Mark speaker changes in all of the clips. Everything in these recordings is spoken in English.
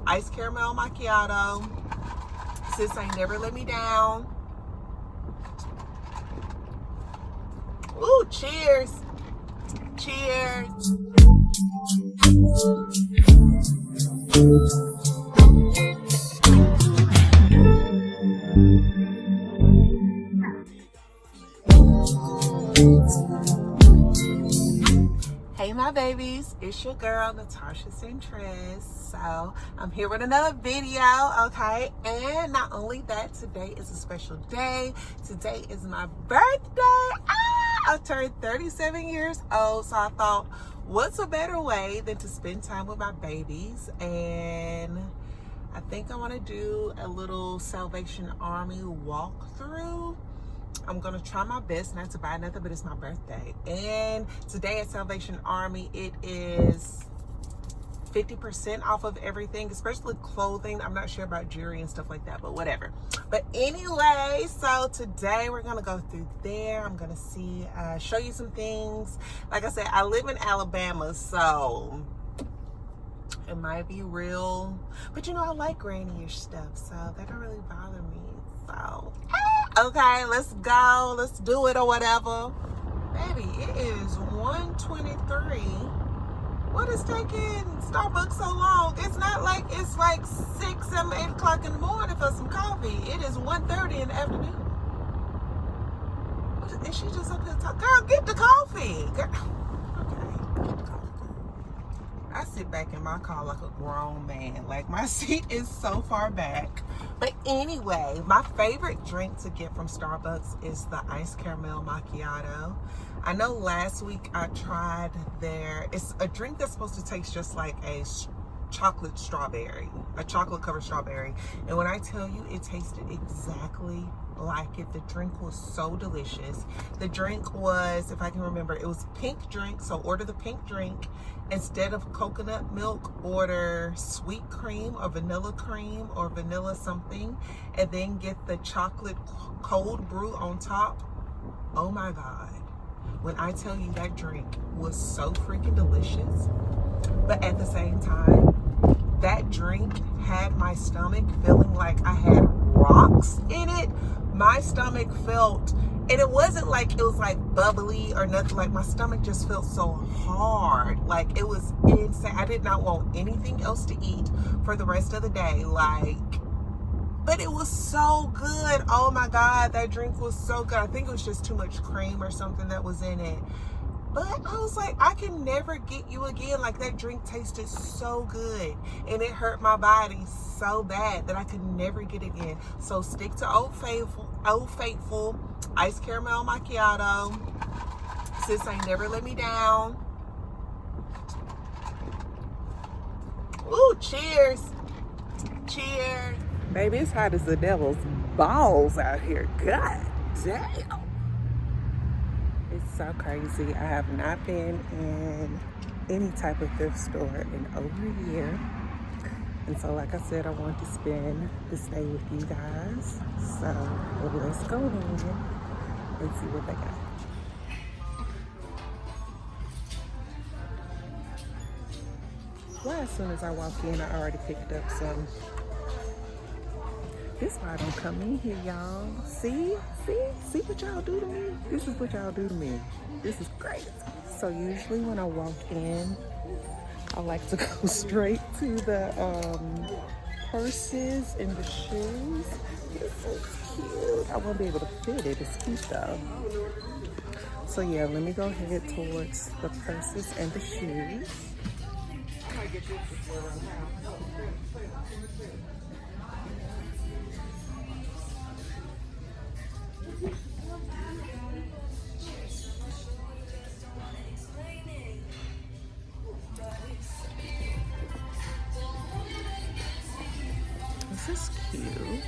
Speaker 1: iced caramel macchiato. Sis ain't never let me down. Ooh, cheers. Cheers. Hey my babies, it's your girl Natasha Centrez. So I'm here with another video, okay? And not only that, today is a special day. Today is my birthday. I turned 37 years old, so I thought, what's a better way than to spend time with my babies? And I think I want to do a little Salvation Army walkthrough. I'm gonna try my best not to buy nothing, but it's my birthday. And today at Salvation Army, it is 50% off of everything, especially clothing. I'm not sure about jewelry and stuff like that, but whatever. But anyway, so today we're gonna go through there. I'm gonna see, show you some things. Like I said, I live in Alabama, so it might be real, but you know, I like grainy-ish stuff, so that don't really bother me. So, okay, let's go. Let's do it or whatever. Baby, it is 1:23. What is taking Starbucks so long? It's not like it's like 6, 7, 8 o'clock in the morning for some coffee. It is 1:30 in the afternoon. And she just up here talking. Girl, get the coffee. Girl. Okay, get the coffee. I sit back in my car like a grown man. Like, my seat is so far back. But anyway, my favorite drink to get from Starbucks is the iced caramel macchiato. I know last week I tried it's a drink that's supposed to taste just like a chocolate strawberry, a chocolate covered strawberry. And when I tell you, it tasted exactly like it. The drink was so delicious. The drink was, if I can remember, it was pink drink. So order the pink drink. Instead of coconut milk, order sweet cream or vanilla something, and then get the chocolate cold brew on top. Oh my God. When I tell you, that drink was so freaking delicious, but at the same time, that drink had my stomach feeling like I had rocks in it. My stomach felt, and it wasn't like it was like bubbly or nothing. Like, my stomach just felt so hard. Like, it was insane. I did not want anything else to eat for the rest of the day. Like, but it was so good. Oh my God, that drink was so good. I think it was just too much cream or something that was in it. But I was like, I can never get you again. Like, that drink tasted so good, and it hurt my body so bad that I could never get it again. So stick to Old Faithful, iced caramel macchiato. Sis ain't never let me down. Ooh, cheers. Cheers. Baby, it's hot as the devil's balls out here. God damn. It's so crazy. I have not been in any type of thrift store in over a year. And so, like I said, I want to spend this day with you guys. So let's go in and see what they got. Well, as soon as I walk in, I already picked up some. This is why I don't come in here, y'all. See what y'all do to me? This is what y'all do to me. This is great. So usually when I walk in, I like to go straight to the purses and the shoes. This is cute. I won't be able to fit it. It's cute though. So yeah, let me go ahead towards the purses and the shoes. This is cute.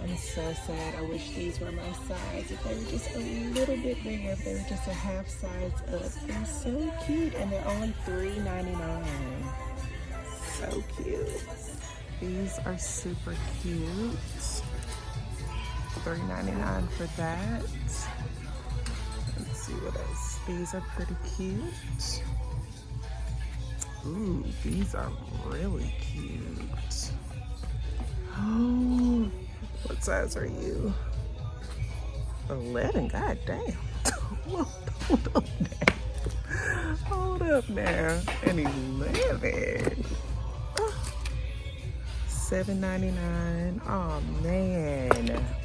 Speaker 1: I'm so sad. I wish these were my size. If they were just a little bit bigger, if they were just a half size up. They're so cute, and they're only $3.99. So cute. These are super cute. $3.99 for that. Let's see what else. These are pretty cute. Ooh, these are really cute. size are you? 11, god damn. Hold up now. Hold up now. And 11. $7.99. Oh man,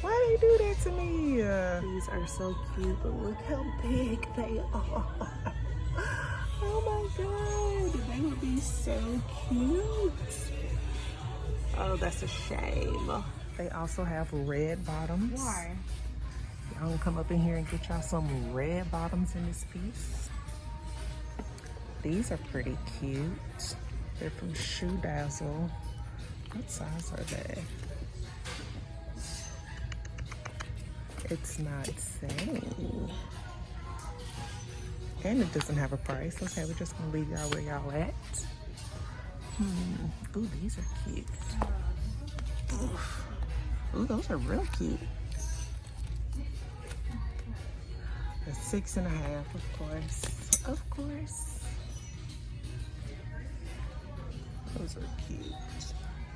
Speaker 1: why they do that to me? These are so cute, but look how big they are. Oh my god, they would be so cute. Oh, that's a shame. They also have red bottoms.
Speaker 2: Why?
Speaker 1: Y'all gonna come up in here and get y'all some red bottoms in this piece. These are pretty cute. They're from Shoe Dazzle. What size are they? It's not saying. And it doesn't have a price. Okay, we're just gonna leave y'all where y'all at. Ooh, these are cute. Ooh, those are real cute. A 6.5, of course. Of course. Those are cute.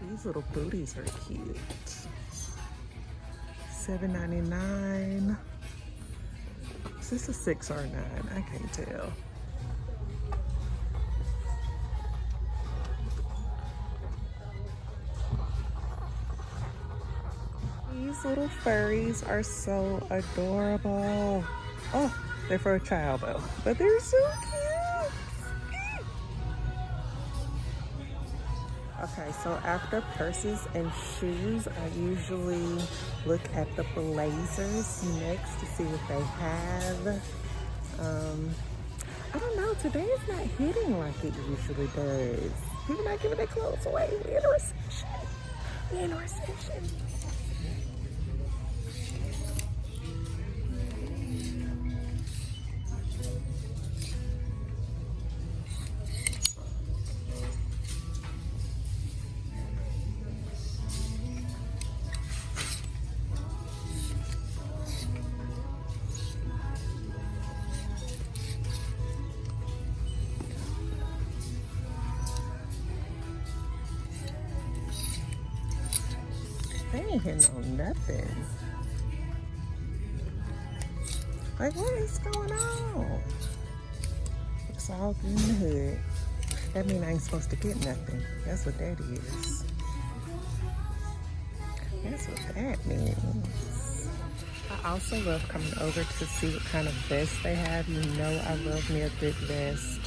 Speaker 1: These little booties are cute. $7.99. Is this a 6 or a 9? I can't tell. These little furries are so adorable. Oh, they're for a child though, but they're so cute. Okay, so after purses and shoes, I usually look at the blazers next to see what they have. I don't know, today is not hitting like it usually does. People not giving their clothes away. We're in a recession. We're in a recession. They ain't hitting on nothing. Like, what is going on? It's all good in the hood. That means I ain't supposed to get nothing. That's what that is. That's what that means. I also love coming over to see what kind of vests they have. You know I love me a good vest.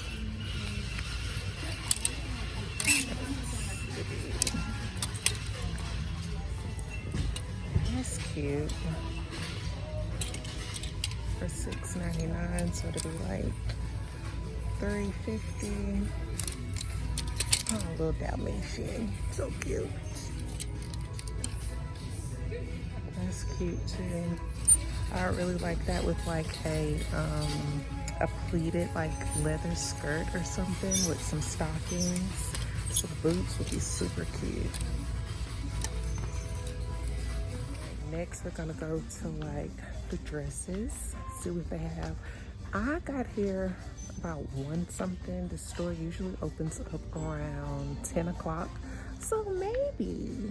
Speaker 1: That's cute. For $6.99, so it'll be like $3.50. Oh, little Dalmatian, so cute. That's cute too. I really like that with like a pleated like leather skirt or something with some stockings. Some boots would be super cute. Next, we're gonna go to like the dresses, see what they have. I got here about 1 something. The store usually opens up around 10 o'clock. So maybe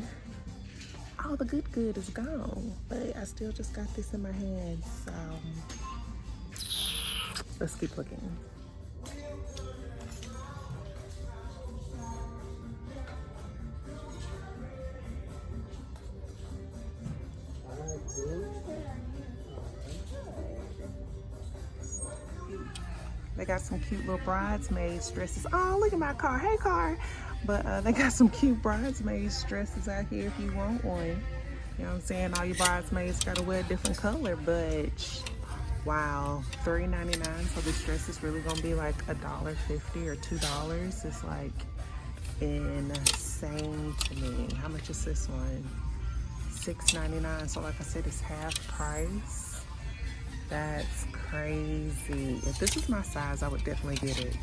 Speaker 1: all the good is gone, but I still just got this in my hands. Let's keep looking. They got some cute little bridesmaids dresses. Oh, look at my car. Hey, car. But they got some cute bridesmaids dresses out here if you want one. You know what I'm saying? All your bridesmaids got to wear a different color, but wow, $3.99. So this dress is really going to be like $1.50 or $2. It's like insane to me. How much is this one? $6.99. So like I said, it's half price. That's crazy. If this is my size, I would definitely get it.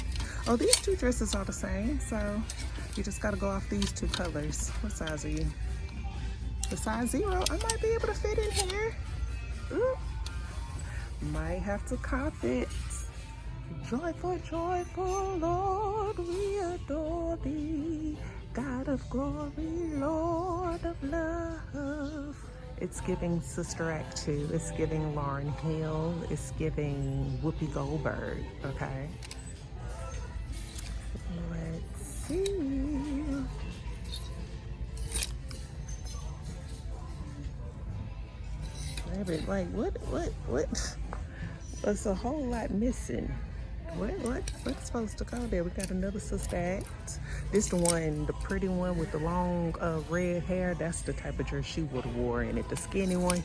Speaker 1: Oh, these 2 dresses are the same, so you just gotta go off these 2 colors. What size are you? The size 0. I might be able to fit in here. Ooh. Might have to cop it. Joyful, joyful, Lord, we adore thee. God of glory, Lord of love. It's giving Sister Act 2. It's giving Lauryn Hill. It's giving Whoopi Goldberg, okay? Let's see. Like, what? There's a whole lot missing. What's supposed to go there? We got another Sister Act. This the one, the pretty one with the long red hair. That's the type of dress she would have wore in it. The skinny one.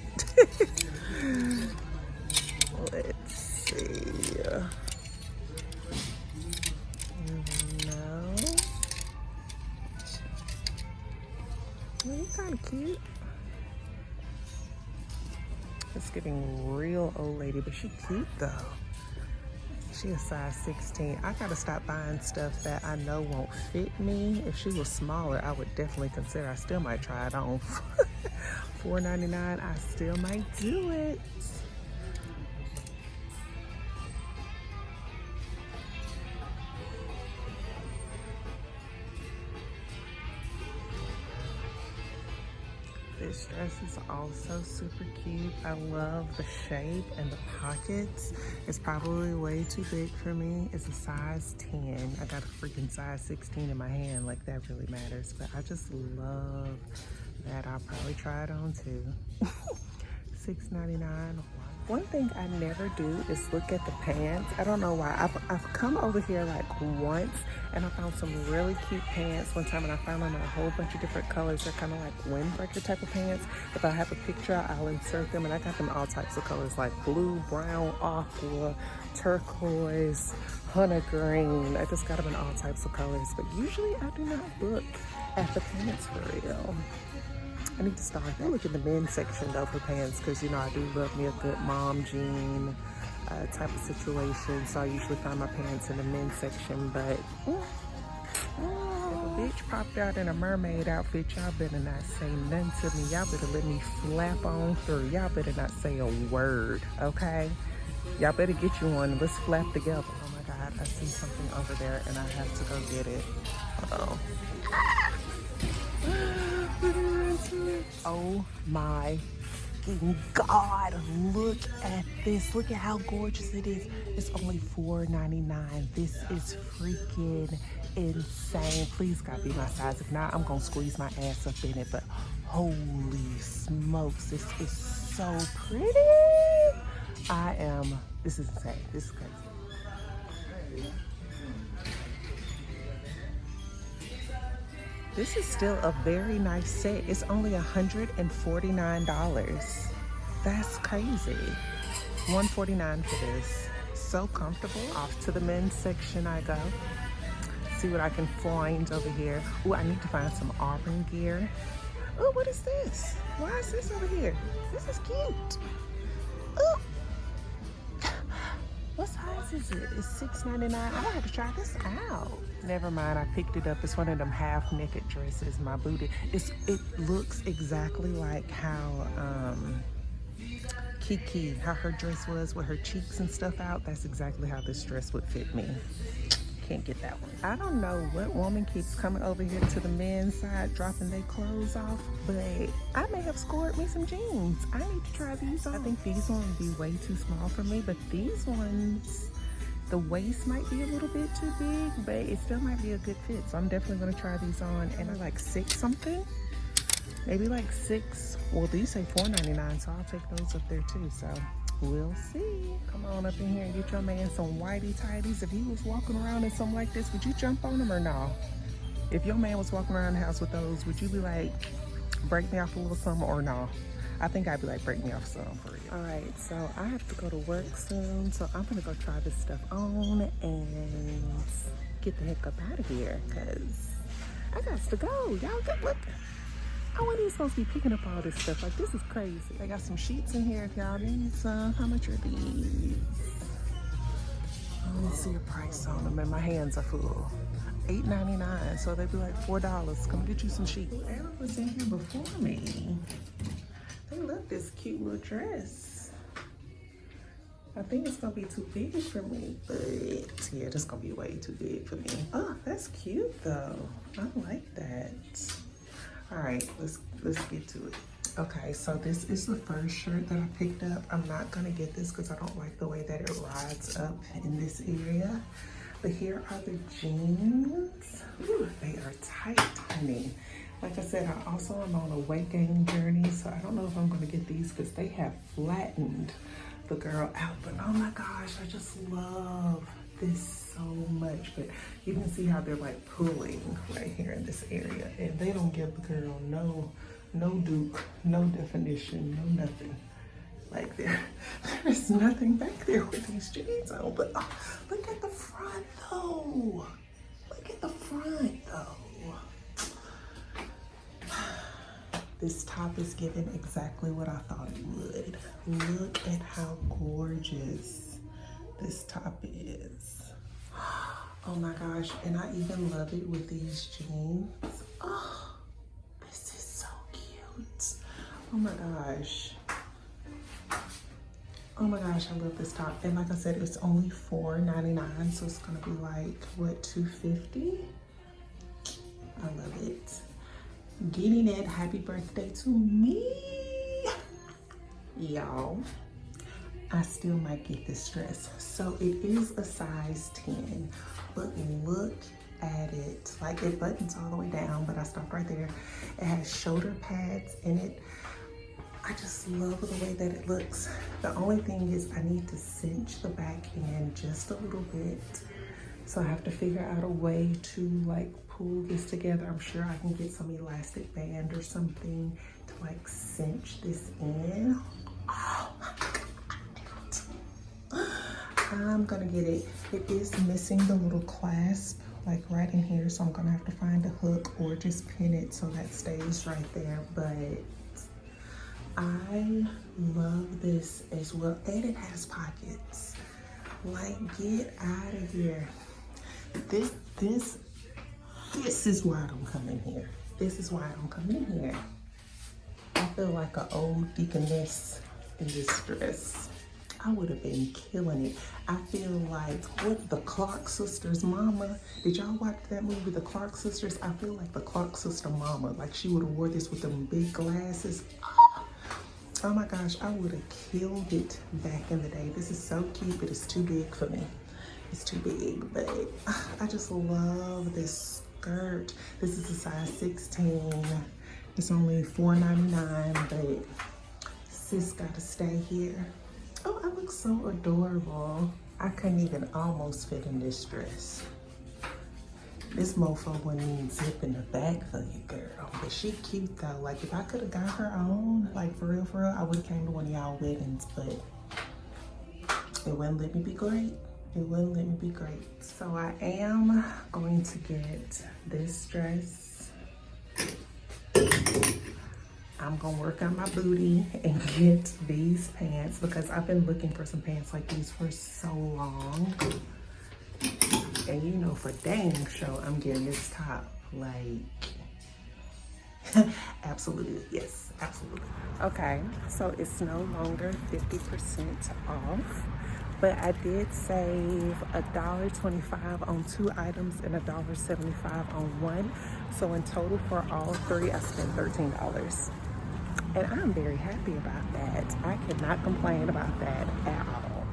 Speaker 1: Let's see. No. Well, you're kind of cute. It's giving real old lady, but she cute though. She a size 16. I gotta stop buying stuff that I know won't fit me. If she was smaller, I would definitely consider. I still might try it on. $4.99, I still might do it. This dress is also super cute. I love the shape and the pockets. It's probably way too big for me. It's a size 10. I got a freaking size 16 in my hand. Like, that really matters. But I just love that. I'll probably try it on too. $6.99. One thing I never do is look at the pants. I don't know why. I've come over here like once and I found some really cute pants one time, and I found them in a whole bunch of different colors. They're kind of like windbreaker type of pants. If I have a picture, I'll insert them, and I got them all types of colors like blue, brown, aqua, turquoise, hunter green. I just got them in all types of colors, but usually I do not look at the pants for real. I need to start that. I look in the men's section though for pants, because you know I do love me a good mom jean type of situation. So I usually find my pants in the men's section. But if a bitch popped out in a mermaid outfit, y'all better not say nothing to me. Y'all better let me flap on through. Y'all better not say a word, okay? Y'all better get you one. Let's flap together. Oh my God, I see something over there and I have to go get it. Uh-oh. Oh my God, look at this. Look at how gorgeous it is. It's only $4.99. This is freaking insane. Please God, be my size. If not, I'm gonna squeeze my ass up in it. But holy smokes, this is so pretty. This is insane. This is crazy. This is still a very nice set. It's only $149. That's crazy. $149 for this. So comfortable. Off to the men's section I go. See what I can find over here. Oh, I need to find some Auburn gear. Oh, what is this? Why is this over here? This is cute. Oh. What size is it? It's $6.99. I don't have to try this out. Never mind, I picked it up. It's one of them half-naked dresses. My booty. It looks exactly like how Kiki, how her dress was with her cheeks and stuff out. That's exactly how this dress would fit me. Can't get that one. I don't know what woman keeps coming over here to the men's side dropping their clothes off, but I may have scored me some jeans. I need to try these on. I think these ones would be way too small for me, but these ones, the waist might be a little bit too big, but it still might be a good fit. So I'm definitely gonna try these on. And they're like $6 something, maybe like $6. Well, these say $4.99, so I'll take those up there too. So we'll see. Come on up in here and get your man some whitey tighties. If he was walking around in something like this, would you jump on him or no? If your man was walking around the house with those, would you be like, break me off a little something or no? I think I'd be like, break me off some for real. All right, so I have to go to work soon, so I'm gonna go try this stuff on and get the heck up out of here, because I got to go. Y'all get, look. I wasn't even supposed to be picking up all this stuff. Like, this is crazy. I got some sheets in here if y'all need some. How much are these? Let me see a price on them, and my hands are full. $8.99, so they'd be like $4. Come get you some sheets. Whoever was in here before me, they love this cute little dress. I think it's gonna be too big for me, but yeah, that's gonna be way too big for me. Oh, that's cute though. I like that. All right, let's get to it. Okay, so this is the first shirt that I picked up. I'm not gonna get this because I don't like the way that it rides up in this area. But here are the jeans. Ooh, they are tight, honey. Like I said, I also am on a weight gain journey, so I don't know if I'm gonna get these because they have flattened the girl out. But oh my gosh, I just love this so much. But you can see how they're like pulling right here in this area, and they don't give the girl no duke, no definition, no nothing. Like there's nothing back there with these jeans on. But oh, look at the front though. Look at the front though. This top is giving exactly what I thought it would. Look at how gorgeous this top is. Oh my gosh, and I even love it with these jeans. Oh, this is so cute. Oh my gosh. Oh my gosh, I love this top. And like I said, it's only $4.99, so it's gonna be like, what, $2.50? I love it. Getting it, happy birthday to me. Y'all, I still might get this dress. So it is a size 10, but look at it. Like it buttons all the way down, but I stopped right there. It has shoulder pads in it. I just love the way that it looks. The only thing is I need to cinch the back end just a little bit. So I have to figure out a way to like pull this together. I'm sure I can get some elastic band or something to like cinch this in. Oh my God. I'm gonna get it. It is missing the little clasp like right in here. So I'm gonna have to find a hook or just pin it so that stays right there. But I love this as well. And it has pockets. Like, get out of here. This is why I don't come in here. This is why I don't come in here. I feel like an old deaconess in this dress. I would have been killing it. I feel like, what, the Clark Sisters mama? Did y'all watch that movie, The Clark Sisters? I feel like the Clark Sister mama. Like she would have wore this with them big glasses. Oh my gosh, I would have killed it back in the day. This is so cute, but it's too big for me. It's too big, but I just love this skirt. This is a size 16. It's only $4.99, but sis gotta stay here. Oh, I look so adorable. I couldn't even almost fit in this dress. This mofo wouldn't even zip in the back for you, girl. But she cute though. Like if I could have got her own, like for real, I would have came to one of y'all weddings, but it wouldn't let me be great. It wouldn't let me be great. So I am going to get this dress. I'm gonna work on my booty and get these pants because I've been looking for some pants like these for so long. And you know, for dang sure, I'm getting this top. Like, absolutely, yes, absolutely. Okay, so it's no longer 50% off. But I did save $1.25 on 2 items and $1.75 on 1. So in total for all 3, I spent $13. And I'm very happy about that. I cannot complain about that at all.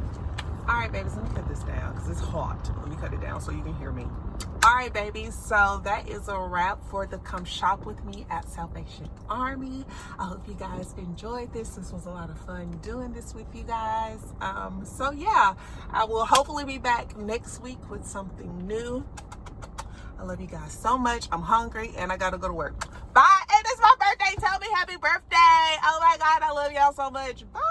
Speaker 1: All right, babies, let me cut this down because it's hot. Let me cut it down so you can hear me. All right, babies, so that is a wrap for the Come Shop With Me at Salvation Army. I hope you guys enjoyed this. This was a lot of fun doing this with you guys. So yeah, I will hopefully be back next week with something new. I love you guys so much. I'm hungry and I gotta go to work. Bye, and it's my birthday. Tell me happy birthday. Oh my God, I love y'all so much. Bye.